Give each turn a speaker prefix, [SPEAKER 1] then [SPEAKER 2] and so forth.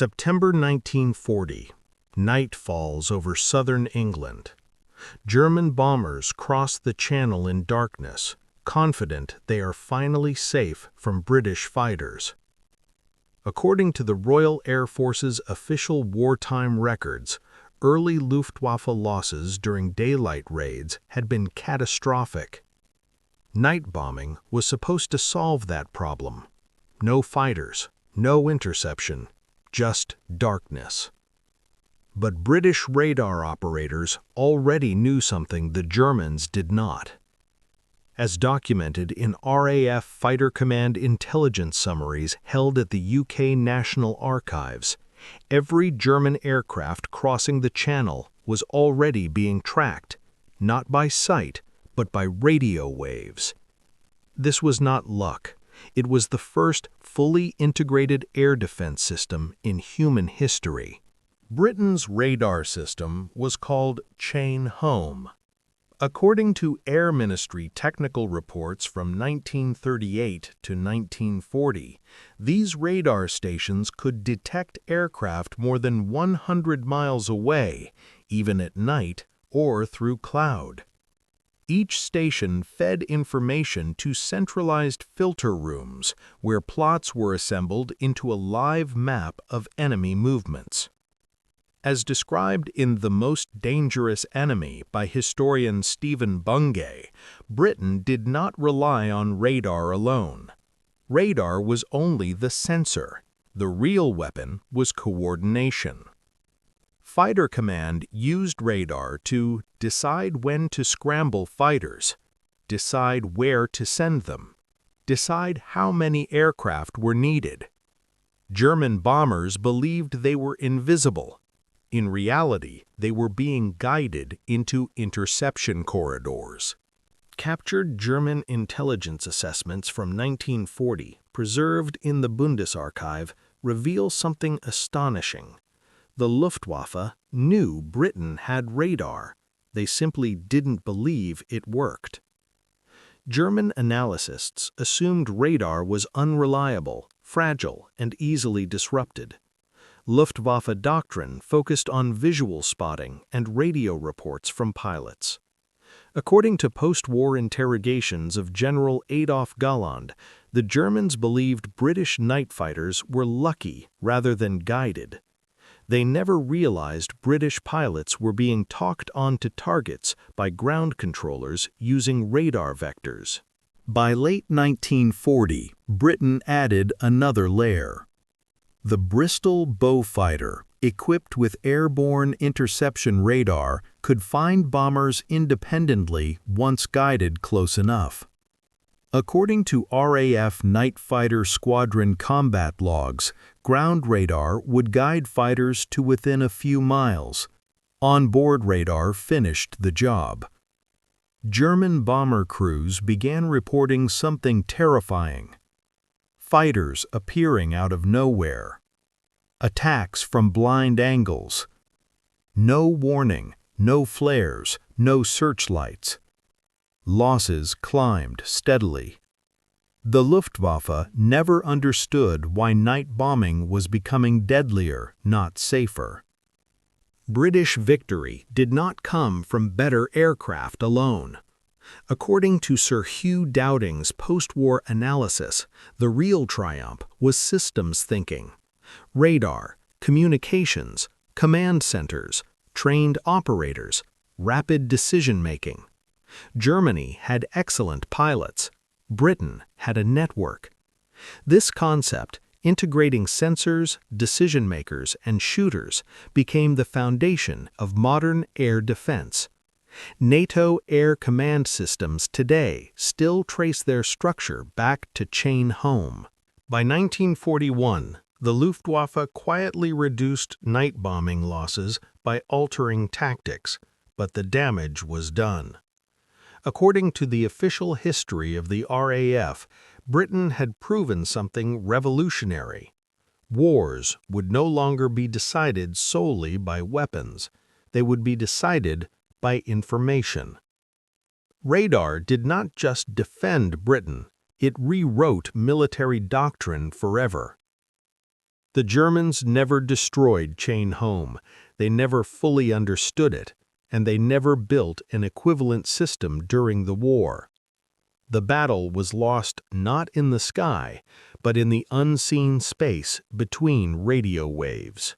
[SPEAKER 1] September 1940. Night falls over southern England. German bombers cross the Channel in darkness, confident they are finally safe from British fighters. According to the Royal Air Force's official wartime records, early Luftwaffe losses during daylight raids had been catastrophic. Night bombing was supposed to solve that problem. No fighters, no interception, just darkness. But British radar operators already knew something the Germans did not. As documented in RAF Fighter Command intelligence summaries held at the UK National Archives, every German aircraft crossing the Channel was already being tracked, not by sight, but by radio waves. This was not luck. It was the first fully integrated air defense system in human history. Britain's radar system was called Chain Home. According to Air Ministry technical reports from 1938 to 1940, these radar stations could detect aircraft more than 100 miles away, even at night or through cloud. Each station fed information to centralized filter rooms, where plots were assembled into a live map of enemy movements. As described in The Most Dangerous Enemy by historian Stephen Bungay, Britain did not rely on radar alone. Radar was only the sensor. The real weapon was coordination. Fighter Command used radar to decide when to scramble fighters, decide where to send them, decide how many aircraft were needed. German bombers believed they were invisible. In reality, they were being guided into interception corridors. Captured German intelligence assessments from 1940, preserved in the Bundesarchiv, reveal something astonishing. The Luftwaffe knew Britain had radar. They simply didn't believe it worked. German analysts assumed radar was unreliable, fragile, and easily disrupted. Luftwaffe doctrine focused on visual spotting and radio reports from pilots. According to post-war interrogations of General Adolf Galland, the Germans believed British night fighters were lucky rather than guided. They never realized British pilots were being talked onto targets by ground controllers using radar vectors. By late 1940, Britain added another layer. The Bristol Beaufighter, equipped with airborne interception radar, could find bombers independently once guided close enough. According to RAF Night Fighter Squadron combat logs, ground radar would guide fighters to within a few miles. Onboard radar finished the job. German bomber crews began reporting something terrifying. Fighters appearing out of nowhere. Attacks from blind angles. No warning, no flares, no searchlights. Losses climbed steadily. The Luftwaffe never understood why night bombing was becoming deadlier, not safer. British victory did not come from better aircraft alone. According to Sir Hugh Dowding's post-war analysis, the real triumph was systems thinking. Radar, communications, command centers, trained operators, rapid decision-making. Germany had excellent pilots. Britain had a network. This concept, integrating sensors, decision-makers, and shooters, became the foundation of modern air defense. NATO air command systems today still trace their structure back to Chain Home. By 1941, the Luftwaffe quietly reduced night bombing losses by altering tactics, but the damage was done. According to the official history of the RAF, Britain had proven something revolutionary. Wars would no longer be decided solely by weapons. They would be decided by information. Radar did not just defend Britain, it rewrote military doctrine forever. The Germans never destroyed Chain Home, they never fully understood it, and they never built an equivalent system during the war. The battle was lost not in the sky, but in the unseen space between radio waves.